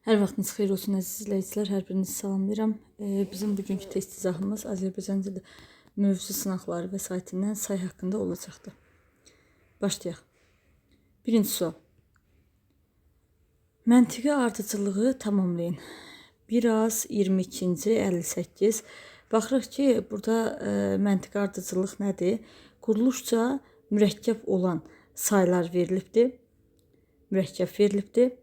Hər vaxtınız xeyir olsun əziz izləyicilər, hər birinizi salamlayıram. Bizim bugünkü test izahımız Azərbaycan dili mövzu sınaqları vəsaitindən say haqqında olacaqdır. Başlayaq. Birinci sual. Məntiqi ardıcılığı tamamlayın. 1 az 22-ci 58. Baxırıq ki, burada məntiqi ardıcılıq nədir? Quruluşca mürəkkəb olan saylar verilibdir. Mürəkkəb verilibdir.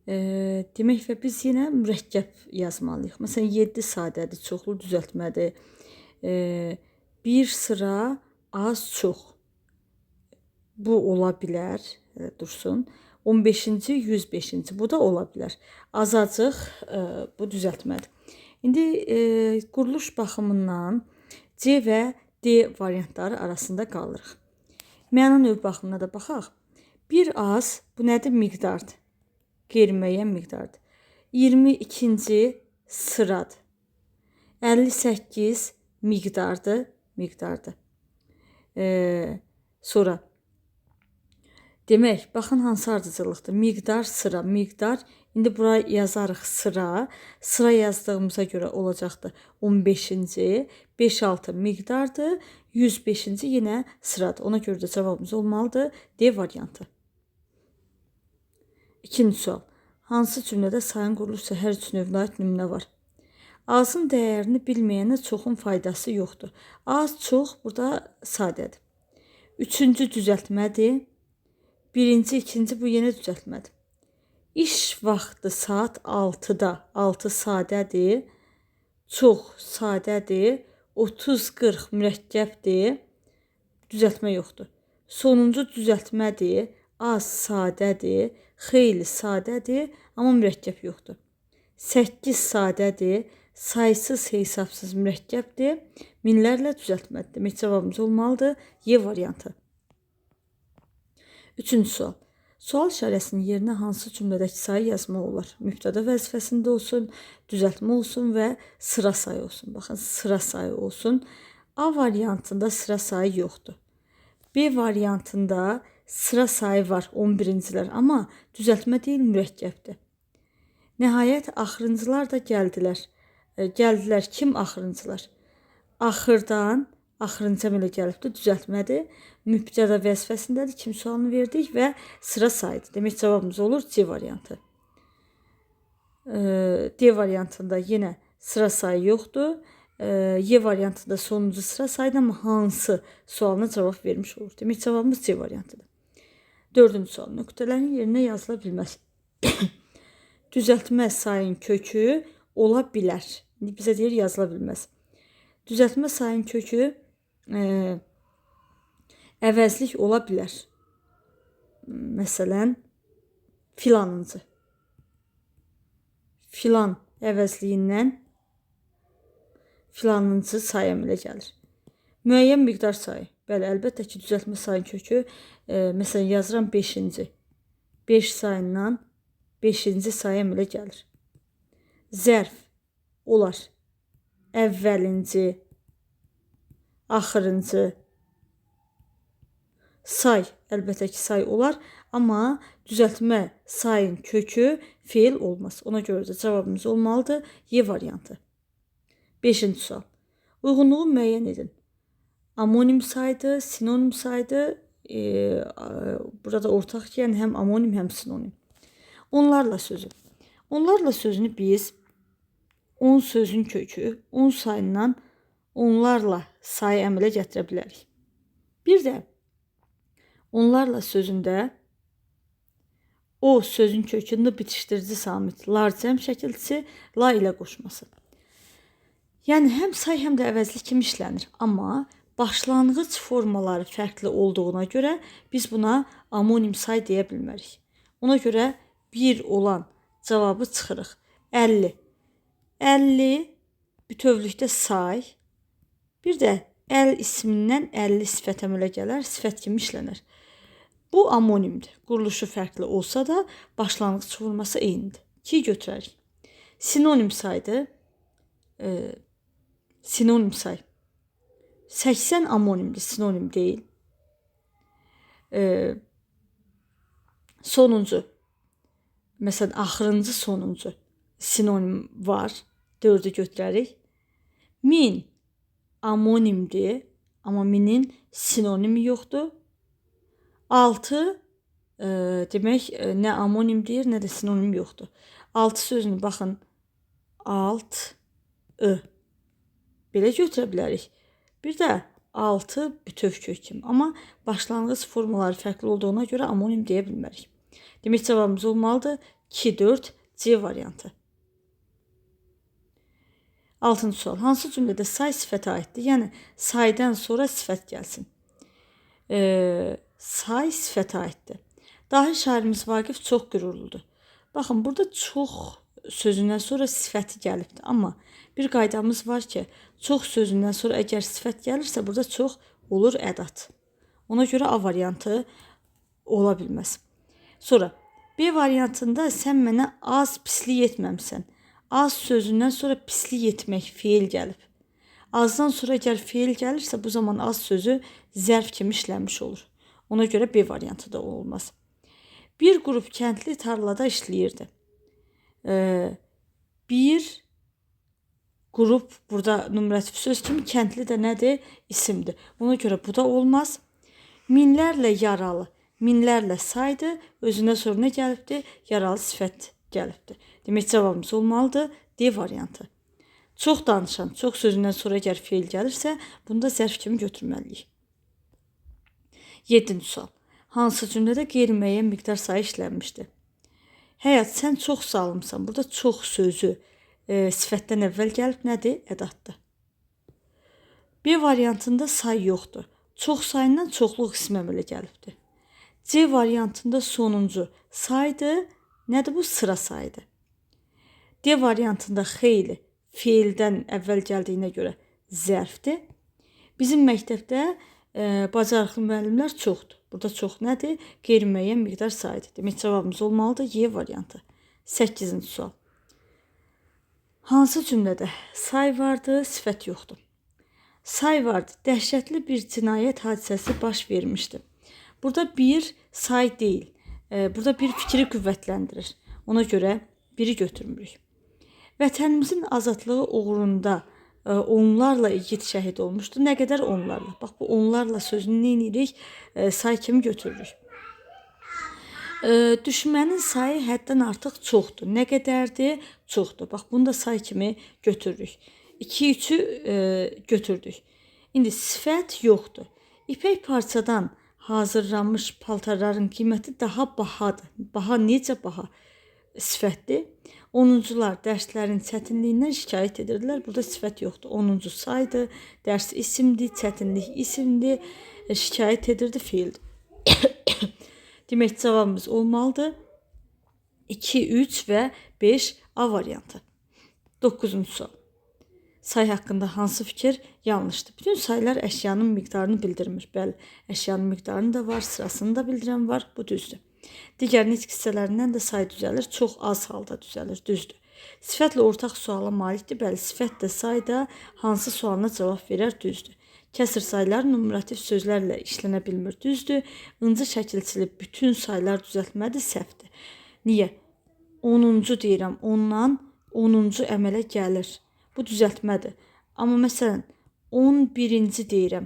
Demək və biz yenə mürəkkəb yazmalıyıq. Məsələn, 7 sadədir, çoxlu düzəltmədir. 1 sıra az, çox. Bu ola bilər, dursun. 15-ci, 105-ci, bu da ola bilər. Azacıq bu düzəltmədir. İndi quruluş baxımından C və D variantları arasında qalırıq. Məna növ baxımına da baxaq. 1 az, bu nədir? Miqdardır. Qeyri-müəyyən miqdardır. 22-ci sıradır. 58 miqdardır. Sonra demək, baxın hansı ardıcılıqdır? Miqdar, sıra, miqdar. İndi bura yazarıq sıra. Sıra yazdığımıza görə olacaqdır 15-ci, 5-6 miqdardır, 105-ci yenə sıradır. Ona görə də cavabımız olmalıdır D variantı. İkinci sual. Hansı cümlədə sayın quruluş hər üç növünə aid nümunə var? Azın dəyərini bilməyənə çoxun faydası yoxdur. Az, çox burada sadədir. Üçüncü düzəltmədir. Birinci, ikinci bu yenə düzəltmədir. İş vaxtı saat 6-da. 6 sadədir. Çox sadədir. 30-40 mürəkkəbdir. Düzəltmə yoxdur. Sonuncu düzəltmədir. Az sadədir. Xeyli sadədir, amma mürəkkəb yoxdur. 8 sadədir, saysız hesabsız mürəkkəbdir, minlərlə düzəltmədir. Demək cavabımız olmalıdır Y variantı. Üçüncü sual. Sual işarəsinin yerinə hansı cümlədəki sayı yazmaq olar? Mübtəda vəzifəsində olsun, düzəltmə olsun və sıra sayı olsun. Baxın, sıra sayı olsun. A variantında sıra sayı yoxdur. B variantında sıra sayı var 11-cilər, amma düzəltmə deyil, mürəkkəbdir. Nəhayət, axırıncılar da gəldilər. Gəldilər, kim axırıncılar? Axırdan, axırıncı belə gəlibdir, düzəltmədir. Mübtəda vəzifəsindədir, kim sualını verdik və sıra sayıdır. Demək, cavabımız olur C variantı. D variantında yenə sıra sayı yoxdur. Y variantında sonuncu sıra sayıdır, amma hansı sualına cavab vermiş olur. Demək, cavabımız C variantıdır. Dördüncü sual. Nöqtələrin yerinə yazıla bilməz. Düzəltmə sayın kökü ola bilər. İndi bizə deyir, yazıla bilməz. Düzəltmə sayın kökü əvəzlik ola bilər. Məsələn, filanıncı. Filan əvəzliyindən filanıncı sayı əmələ gəlir. Müəyyən miqdar sayı. Bəli, əlbəttə ki, düzəltmə sayın kökü, məsələn, yazıram 5-ci. 5 sayından 5-ci sayı əmələ gəlir. Zərf olar. Əvvəlinci, axırıncı. Say, əlbəttə ki, say olar, amma düzəltmə sayın kökü feil olmaz. Ona görə də cavabımız olmalıdır Y variantı. 5-ci sual. Uyğunluğu müəyyən edin. Amonim saydı, sinonim saydı. Burada ortaq ki, yəni həm amonim, həm sinonim. Onlarla sözü. Onlarla sözünü biz 10 sözün kökü, 10 sayından onlarla sayı əmələ gətirə bilərik. Bir də onlarla sözündə o sözün kökünü bitişdirici samit, lar cəm şəkilçisi, la ilə qoşması. Yəni, həm say, həm də əvəzlik kimi işlənir. Amma başlanğıc formaları fərqli olduğuna görə biz buna amonim say deyə bilmərik. Ona görə 1 olan cavabı çıxırıq. 50. 50 bütövlükdə say. Bir də əl ismindən 50 sifət əmələ gələr, sifət kimi işlənir. Bu amonimdir. Quruluşu fərqli olsa da başlanğıc forması eynidir. 2 götürərik. Sinonim saydır. Sinonim say. 80 amonimdir, sinonim deyil. Sonuncu. Məsələn, axırıncı, sonuncu sinonim var. 4-ü götürərik. Min amonimdir, amma minin sinonimi yoxdur. 6 demək nə amonimdir, nə də sinonim yoxdur. 6 sözünü baxın. Alt-ı belə götürə bilərik. Bir də 6 bütöv kök kimi. Amma başlanğıc formaları fərqli olduğuna görə amonim deyə bilmərik. Demək cavabımız olmalıdır 2-4 C variantı. 6-cı sual. Hansı cümlədə say sifətə aiddir? Yəni saydan sonra sifət gəlsin. Say sifətə aiddir. Dahi şairimiz Vaqif çox qürurludur. Baxın, burada çox sözündən sonra sifəti gəlibdir. Amma bir qaydamız var ki, çox sözündən sonra əgər sifət gəlirsə, burada çox olur ədat. Ona görə A variantı ola bilməz. Sonra B variantında sən mənə az pislik etməmsən. Az sözündən sonra pislik etmək feil gəlib. Azdan sonra əgər feil gəlirsə, bu zaman az sözü zərf kimi işlənmiş olur. Ona görə B variantı da olmaz. Bir qrup kəndli tarlada işləyirdi. Bir qrup burada numerativ söz kimi, kəndli də nədir? İsimdir. Ona görə bu da olmaz. Minlərlə yaralı. Minlərlə saydı. Özünə sonra nə gəlibdir? Yaralı sifət gəlibdir. Demək cavabımız olmalıdır D variantı. Çox danışan, çox sözündən sonra əgər feil gəlirsə, bunu da zərf kimi götürməliyik. 7-ci sual. Hansı cümlədə qeyri-müəyyən miqdar sayı işlənmişdir? Həyat, sən çox salımsan. Burada çox sözü sifətdən əvvəl gəlib nədir? Ədatdır. B variantında say yoxdur. Çox sayından çoxluq ismi əmələ gəlibdir. C variantında sonuncu saydı. Nədir bu? Sıra saydı. D variantında xeyli feildən əvvəl gəldiyinə görə zərfdir. Bizim məktəbdə bacarıqlı müəllimlər çoxdur. Burada çox nədir? Qeyri-müəyyən miqdar sayıdır. Demək cavabımız olmalıdır Y variantı. 8-ci sual. Hansı cümlədə say vardı, sifət yoxdur? Say vardı. Dəhşətli bir cinayət hadisəsi baş vermişdi. Burada bir say deyil. Burada bir fikri qüvvətləndirir. Ona görə biri götürmürük. Vətənimizin azadlığı uğrunda onlarla igid şəhid olmuşdu. Nə qədər onlarla? Bax, bu onlarla sözünü nə edirik? Say kimi götürürük. Düşmənin sayı həddən artıq çoxdur. Nə qədərdir? Çoxdur. Bax, bunu da say kimi götürürük. 2-3'ü götürdük. İndi sifət yoxdur. İpək parçadan hazırlanmış paltarların qiyməti daha bahadır. Baha necə baha? Sifətdir. 10-cular dərslərin çətinliyindən şikayət edirdilər. Burada sifət yoxdur. 10-cu saydı, dərs isimdir, çətinlik isimdir, şikayət edirdi, feildir. Demək cavabımız olmalıdır 2, 3 və 5 A variantı. 9-cu sual. Say haqqında hansı fikir yanlışdır? Bütün saylar əşyanın miqdarını bildirmir. Bəli, əşyanın miqdarını da var, sırasını da bildirən var. Bu düzdür. Digər nitq hissələrindən də say düzəlir. Çox az halda düzəlir. Düzdür. Sifətlə ortaq suala malikdir. Bəli, sifət də say da hansı sualına cavab verər? Düzdür. Kəsir saylar numerativ sözlərlə işlənə bilmir. Düzdür. İnci şəkilçili bütün saylar düzəltmədir. Səhvdir. Niyə? 10-cu deyirəm. Ondan 10-cu əmələ gəlir. Bu düzəltmədir. Amma məsələn 11-ci deyirəm.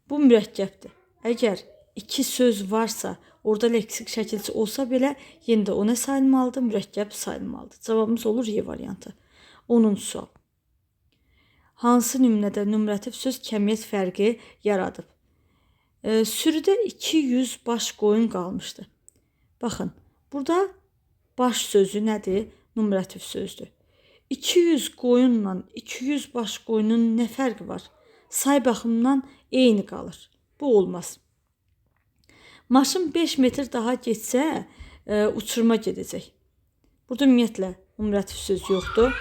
Bu mürəkkəbdir. Əgər 2 söz varsa, orada leksik şəkilçi olsa belə, yenə də o nə sayılmalıdır? Mürəkkəb sayılmalıdır. Cavabımız olur Y variantı. 10-cu sual. Hansı nümunədə numerativ söz kəmiyyət fərqi yaradıb? Sürüdə 200 baş qoyun qalmışdı. Baxın, burada baş sözü nədir? Numerativ sözdür. 200 qoyunla 200 baş qoyunun nə fərqi var? Say baxımından eyni qalır. Bu olmaz. Maşın 5 metr daha getsə, uçuruma gedəcək. Burada ümumiyyətlə numerativ söz yoxdur.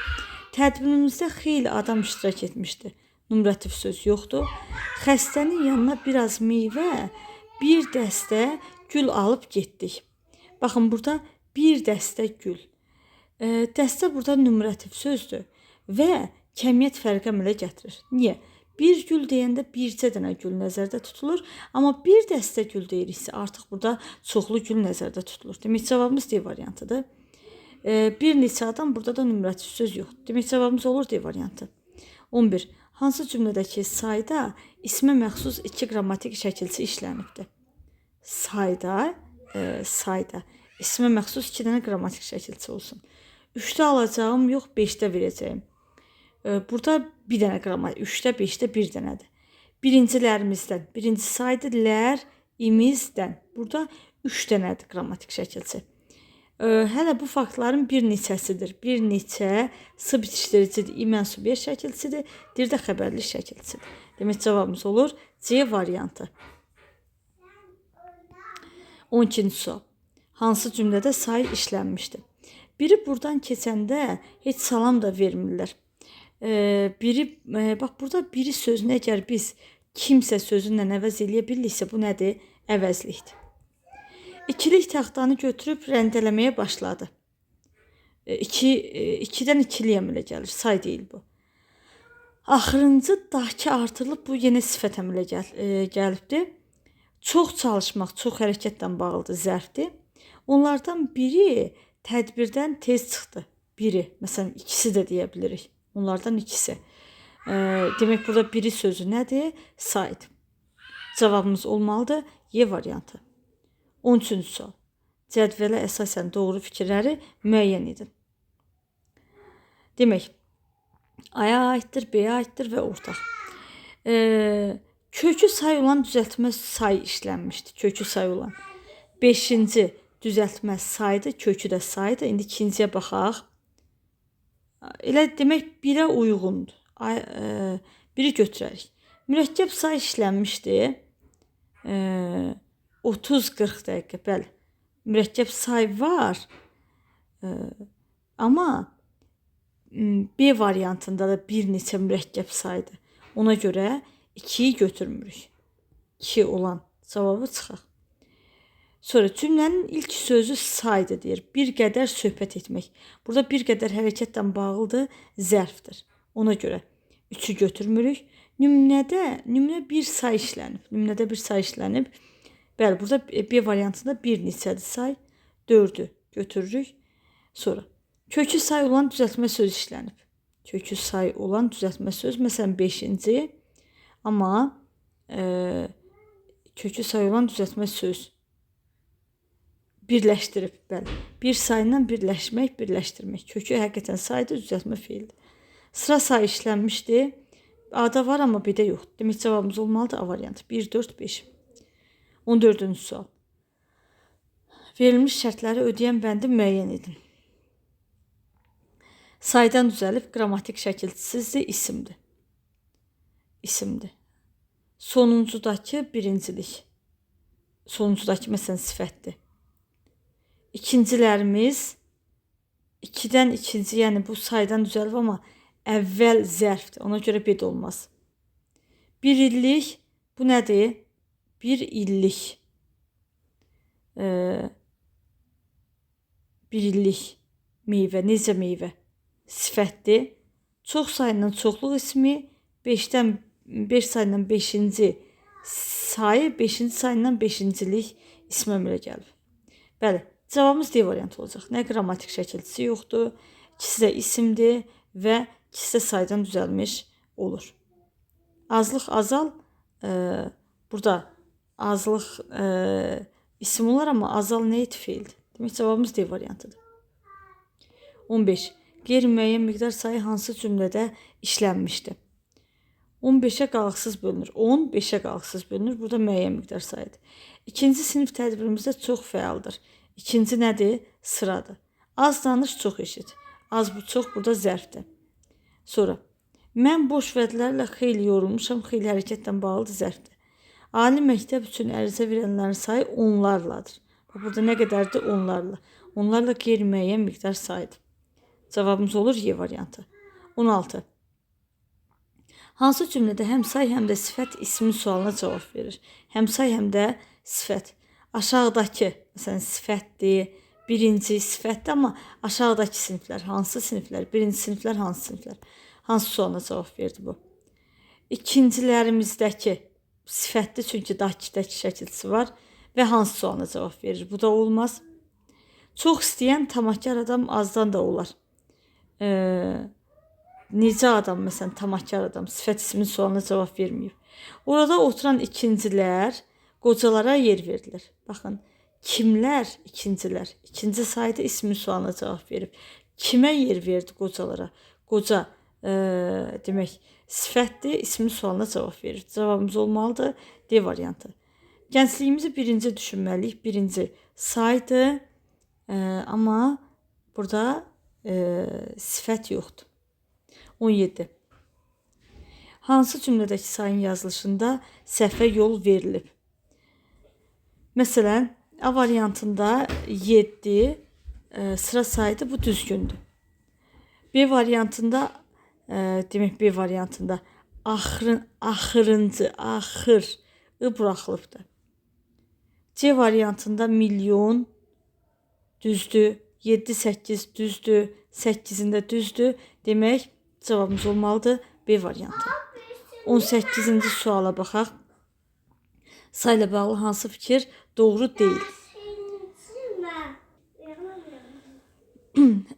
Tədbirimizdə xeyli adam iştirak etmişdi. Numerativ söz yoxdur. Xəstənin yanına biraz meyvə, bir dəstə gül alıb getdik. Baxın, burada bir dəstə gül. Dəstə burada numerativ sözdür və kəmiyyət fərqi əmələ gətirir. Niyə? Bir gül deyəndə bircə dənə gül nəzərdə tutulur, amma bir dəstə gül deyiriksə artıq burada çoxlu gül nəzərdə tutulur. Demək cavabımız D variantıdır. Bir neçə adam, burada da nümerasiz söz yoxdur. Demək cavabımız olur D variantı. 11. Hansı cümlədəki sayda ismə məxsus 2 qrammatik şəkilçi işlənibdir? Sayda ismə məxsus 2 dənə qrammatik şəkilçi olsun. 3-də alacağım, yox 5-də verəcəyim. Burada bir dənə qrammatik, 3-də 5-də bir dənədir. Birincilərimizdən, birinci saydı lər, imizdən. Burada 3 dənədir qrammatik şəkilçi. Hələ bu faktların bir neçəsidir. Bir neçə sı bitişdiricidir, i-1 şəkilçidir, bir də xəbərli şəkilçidir. Demək cavabımız olur C variantı. 12-ci sual. Hansı cümlədə say işlənmişdir? Biri buradan keçəndə heç salam da vermirlər. Bax burada biri sözünü əgər biz kimsə sözünlə əvəz eləyə biliriksə, bu nədir? Əvəzlikdir. İkilik taxtanı götürüb rəndələməyə başladı. 2-dən 2-liyə əmələ gəlir. Say deyil bu. Axırıncı daki artırılıb, bu yenə sifət əmələ gəlibdir. Çox çalışmaq, çox hərəkətlə bağlıdır, zərfdir. Onlardan biri tədbirdən tez çıxdı. Biri, məsələn, ikisi də deyə bilirik. Onlardan ikisi. Demək, burada biri sözü nədir? Saydır. Cavabımız olmalıdır Y variantı. 13-cü sual. Cədvələ əsasən doğru fikirləri müəyyən edin. Demək, A-ya aiddir, B-yə aiddir və ortaq. Kökü say olan düzəltmə say işlənmişdir. Kökü say olan. 5-ci düzəltmə saydı, kökü də saydı. İndi ikinciyə baxaq. Elə demək, 1-ə uyğundur. Biri götürərik. Mürəkkəb say işlənmişdir. 30-40 dəqiqə, bəli. Mürəkkəb say var. Amma B variantında da bir neçə mürəkkəb saydır. Ona görə 2-yi götürmürük. 2 olan cavabı çıxaq. Sonra cümlənin ilk sözü saydı deyir. Bir qədər söhbət etmək. Burada bir qədər hərəkətlə bağlıdır, zərfdir. Ona görə 3-ü götürmürük. Nümunə bir say işlənib. Nümunədə bir say işlənib. Bəli, burada B variantında bir neçədir say. 4-ü götürürük. Sonra kökü say olan düzəltmə söz işlənib. Kökü say olan düzəltmə söz, məsələn 5-ci. Amma kökü say olan düzəltmə söz birləşdirib. Bəli. Bir sayla birləşmək, birləşdirmək. Kökü həqiqətən saydır, düzəltmə fiildir. Sıra say işlənmişdir. A-da var, amma B-də yoxdur. Demək cavabımız olmalıdır A variantı. 1, 4, 5. 14-cü sual. Verilmiş şərtləri ödəyən bəndi müəyyən edin. Saydan düzəlib qrammatik şəkilçisizdir, isimdir. İsimdir. Sonuncudakı birincilik. Sonuncudakı məsələn sifətdir. İkincilərimiz 2-dən ikinci, yəni bu saydan düzəlib, amma əvvəl zərfdir. Ona görə B də olmaz. Bir illik, bu nədir? Bir illik. Bir illik meyvə. Necə meyvə? Sifətdir. Çox sayından çoxluq ismi, 5 sayından 5-ci sayı, 5-ci sayından 5-cilik ismi əmələ gəlib. Bəli, cavabımız D variantı olacaq. Nə qrammatik şəkilçisi yoxdur, ikisi də isimdir və ikisi də saydan düzəlmiş olur. Azlıq, azal, burada azlıq isim olar, amma azal nə et fiildir? Demək, cavabımız D variantıdır. 15. Qeyri-müəyyən miqdar sayı hansı cümlədə işlənmişdir? 15-ə qalıqsız bölünür. 10 5-ə qalıqsız bölünür. Burada müəyyən miqdar sayıdır. İkinci sinif tədbirimizdə çox fəaldır. İkinci nədir? Sıradır. Az danış, çox eşit. Az bu, çox burada zərfdir. Sonra, mən boş vədlərlə xeyli yorulmuşam, xeyli hərəkətlə bağlıdır, zərfdir. Ali məktəb üçün ərizə verənlərin sayı onlarladır. Burada nə qədərdir? Onlarla. Onlarla qeyri-müəyyən miqdar sayıdır. Cavabımız olur Y variantı. 16. Hansı cümlədə həm say, həm də sifət ismin sualına cavab verir? Həm say, həm də sifət. Aşağıdakı, məsələn, sifətdir, birinci sifətdir, amma aşağıdakı siniflər, hansı siniflər, birinci siniflər, hansı siniflər? Hansı sualına cavab verdi bu? İkincilərimizdəki sifətli, çünki dakidəki şəkilçisi var və hansı sualına cavab verir? Bu da olmaz. Çox istəyən tamahkar adam azdan da olar. Necə adam, məsələn, tamahkar adam sifət ismin sualına cavab verməyib. Orada oturan ikincilər qocalara yer verilir. Baxın, kimlər ikincilər? İkinci sayda ismin sualına cavab verib. Kimə yer verdi qocalara? Qoca demək sifətli, ismin sualına cavab verir. Cavabımız olmalıdır D variantı. Gəncliyimizi birinci düşünməliyik. Birinci saydı, amma burada sifət yoxdur. 17. Hansı cümlədəki sayın yazılışında səhvə yol verilib? Məsələn, A variantında 7 sıra saydı, bu düzgündür. B variantında demək B variantında axırıncı, axır buraxılıbdır. C variantında milyon düzdür, 7-8 düzdür, 8-ində düzdür. Demək cavabımız olmalıdır B variantı. 18-ci suala baxaq. Sayla bağlı hansı fikir doğru deyil?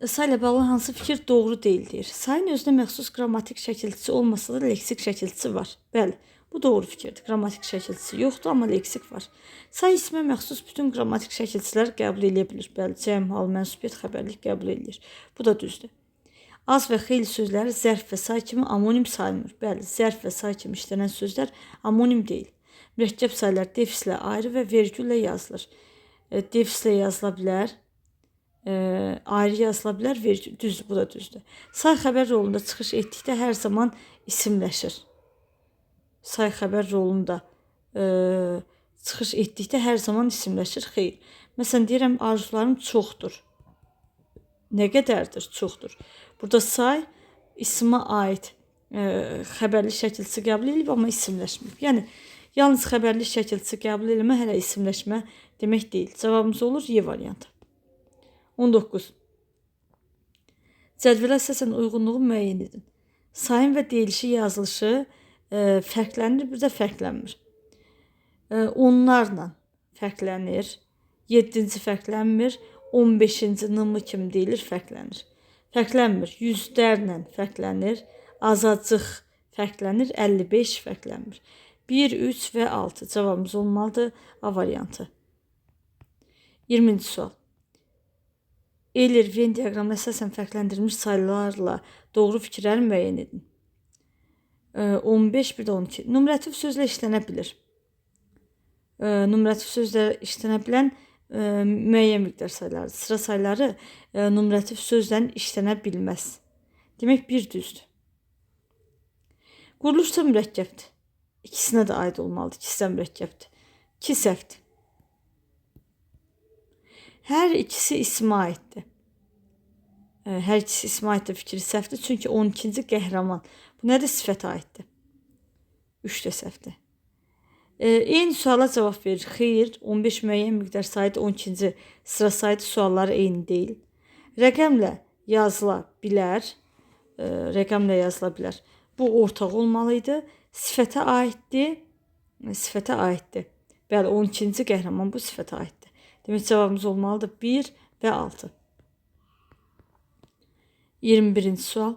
Sayla bağlı hansı fikir doğru deyil deyir. Sayın özünə məxsus qrammatik şəkilçisi olmasa da leksik şəkilçisi var. Bəli, bu doğru fikirdir. Qrammatik şəkilçisi yoxdur, amma leksik var. Say ismə məxsus bütün qrammatik şəkilçilər qəbul edə bilir. Bəli, cəm, hal, mənsubiyyət, xəbərlik qəbul edilir. Bu da düzdür. Az və xeyli sözləri zərf və say kimi amonim sayılmır. Bəli, zərf və say kimi işlənən sözlər amonim deyil. Mürəkkəb saylar defislə ayrı və vergüllə yazılır. Defislə yazıla bilər, ayrı yazıla bilər, düzdür, bu da düzdür. Say xəbər rolunda çıxış etdikdə hər zaman isimləşir. Say xəbər rolunda çıxış etdikdə hər zaman isimləşir. Xeyr. Məsələn, deyirəm, arzularım çoxdur. Nə qədərdir? Çoxdur. Burada say ismə aid xəbərli şəkilçisi qəbul edilib, amma isimləşməyib. Yəni, yalnız xəbərli şəkilçisi qəbul edilmə, hələ isimləşmə demək deyil. Cavabımız olur Y variantı. 19. Cədvələ əsasən uyğunluğu müəyyən edin. Sayın və deyilişi yazılışı fərqlənir, bir də fərqlənmir. Onlarla fərqlənir, 7-ci fərqlənmir, 15-ci nımlı kimi deyilir, fərqlənir. Fərqlənmir, yüzlərlə fərqlənir, azacıq fərqlənir, 55 fərqlənmir. 1, 3 və 6 cavabımız olmalıdır A variantı. 20-ci sual. Euler-Venn diaqramına əsasən fərqləndirilmiş sayılarla doğru fikirləri müəyyən edin. 15, bir də 12. Numerativ sözlə işlənə bilir. Numerativ sözlə işlənə bilən müəyyən miqdar saylardır. Sıra sayları numerativ sözlə işlənə bilməz. Demək, bir düzdür. Quruluşsa mürəkkəbdir. İkisinə də aid olmalıdır. İkisi də mürəkkəbdir. 2 səhvdir. Hər ikisi ismə aiddir. Hər ikisi ismə aiddir fikri səhvdir. Çünki 12-ci qəhrəman. Bu nədir? Sifətə aiddir. 3 də səhvdir. Eyni suala cavab verir. Xeyr, 15 müəyyən miqdar saydı, 12-ci sıra saydı, sualları eyni deyil. Rəqəmlə yazıla bilər. Rəqəmlə yazıla bilər. Bu ortaq olmalıydı. Sifətə aiddir. Sifətə aiddir. Bəli, 12-ci qəhrəman bu sifətə aiddir. Demək, cavabımız olmalıdır 1 və 6. 21-ci sual.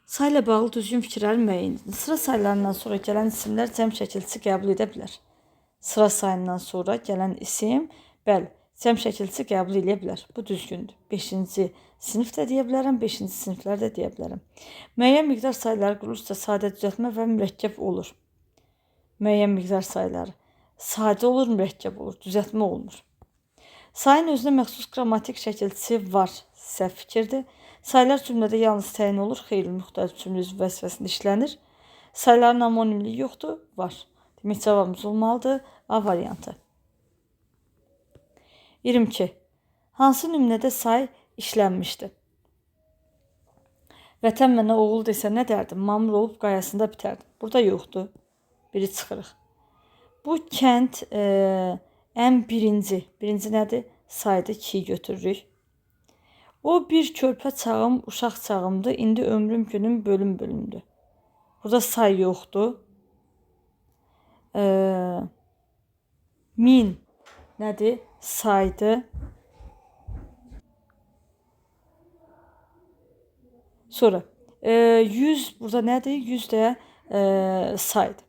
Sayla bağlı düzgün fikirləri müəyyən edin. Sıra saylarından sonra gələn isimlər cəm şəkilçisi qəbul edə bilər. Sıra sayından sonra gələn isim, bəli, cəm şəkilçisi qəbul edə bilər. Bu düzgündür. 5-ci sinif də deyə bilərəm, 5-ci siniflər də deyə bilərəm. Müəyyən miqdar sayları quruluşsa sadə düzəltmə və mürəkkəb olur. Müəyyən miqdar sayları sadə olur, mürəkkəb olur, düzəltmə olmur. Sayın özünə məxsus qrammatik şəkilçisi var, səhv fikirdir. Saylar cümlədə yalnız təyin olur, xeyri-müxtəlif cümlə üzvü vəzifəsində işlənir. Sayların amonimliyi yoxdur, var. Demək, cavabımız olmalıdır A variantı. 22. Hansı nümunədə say işlənmişdir? Vətən mənə oğul desə nə dərdim? Mamur olub qayasında bitərdim. Burada yoxdur. Biri çıxırıq. Bu kənd ən birinci nədir? Saydı 2-yi götürürük. O bir körpə çağım, uşaq çağımdır. İndi ömrüm günüm bölüm-bölümdür. Burada say yoxdur. 1000 nədir? Saydır. Sonra 100 burada nədir? 100 də saydır.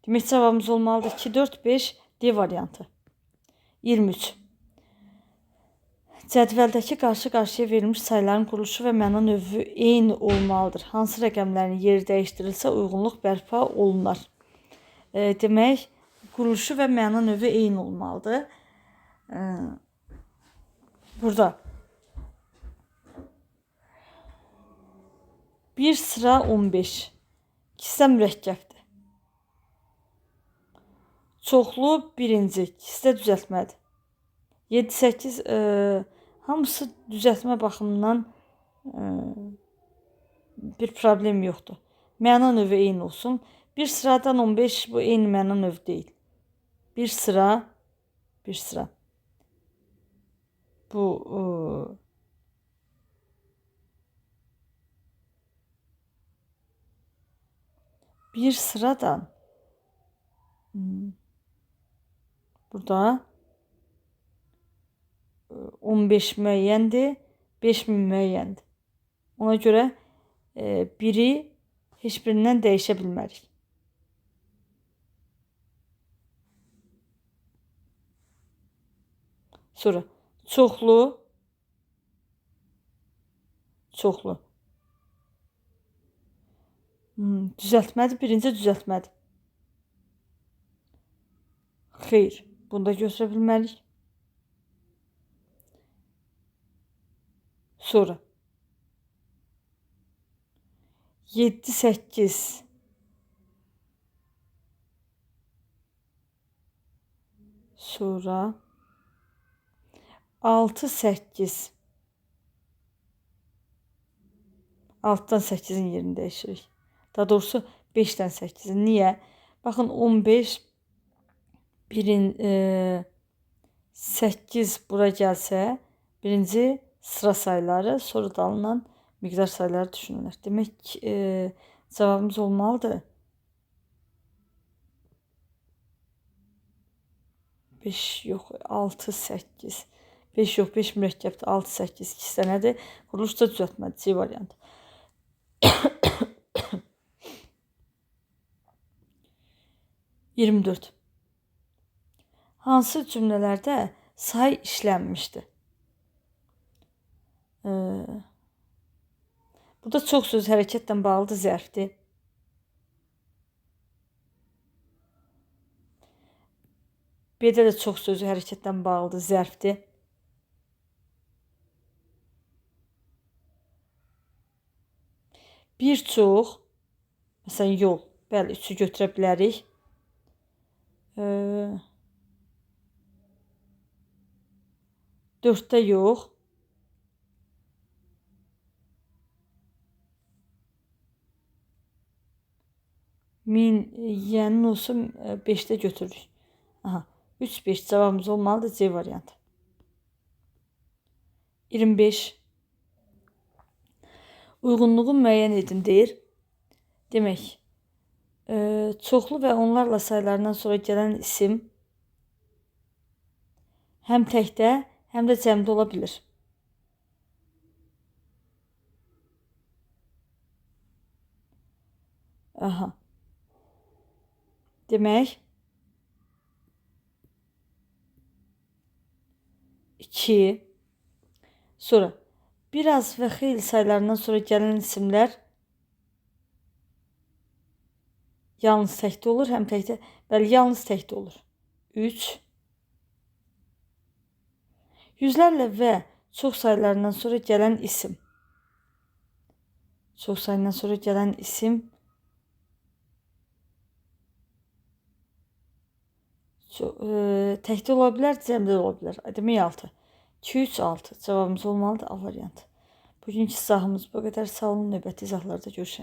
Demək cavabımız olmalıdır 2, 4, 5 D variantı. 23. Cədvəldəki qarşı-qarşıya verilmiş sayıların quruluşu və məna növü eyni olmalıdır. Hansı rəqəmlərin yeri dəyişdirilsə uyğunluq bərpa olunar. Demək, quruluşu və məna növü eyni olmalıdır. Burada bir sıra 15. İkisi də mürəkkəbdir. Çoxlu birinci. İkisi də düzəltmədir. 7, 8 hamısı düzəltmə baxımından bir problem yoxdur. Məna növü eyni olsun. Bir sıradan 15 bu eyni məna növü deyil. Bir sıra. Bu bir sıradan burada 15 müəyyəndir, 5000 müəyyəndir. Ona görə biri heç birindən dəyişə bilmərik. Sonra çoxlu. Düzəltmədir, birinci düzəltmədir. Xeyr, bunu da götürə bilmərik. Sonra 7, 8 sonra 6, 8 6'dan 8'in yerini dəyişirik. Daha doğrusu 5'dən 8'in. Niyə? Baxın 15 8 bura gəlsə birinci sıra sayıları, sonra da alınan miqdar sayıları düşünürlər. Demək cavabımız olmalıdır 5 yox 6, 8 5 yox 5 mürəkkəbdir 6, 8 ikisi də nədir? Quruluşda düzəltmədir C variantı. 24. Hansı cümlələrdə say işlənmişdir? Burada çox söz hərəkətlə bağlıdır, zərfdir. B-də də çox sözü hərəkətlə bağlıdır, zərfdir. Bir çox, məsələn, yol. Bəli, 3'ü götürə bilərik. 4'də yox. Min yənin olsun 5'də götürürük. Aha, 3, 5 cavabımız olmalıdır C variantı. 25. Uyğunluğu müəyyən edin deyir. Demək, çoxlu və onlarla sayılarından sonra gələn isim həm təkdə, həm də cəmdə ola bilir. Aha. Demək, 2. Sonra biraz və xeyli sayılarından sonra gələn isimlər yalnız təkdə olur, həm təkdə, bəli, yalnız təkdə olur. 3. Yüzlərlə və çox sayılarından sonra gələn isim. Çox sayından sonra gələn isim təkdə ola bilər, cəmdə ola bilər. Demək 6. 2, 3, 6. Cavabımız olmalıdır A variantı. Bugünkü izahımız bu qədər. Sağ olun, növbəti izahlarda görüşərik.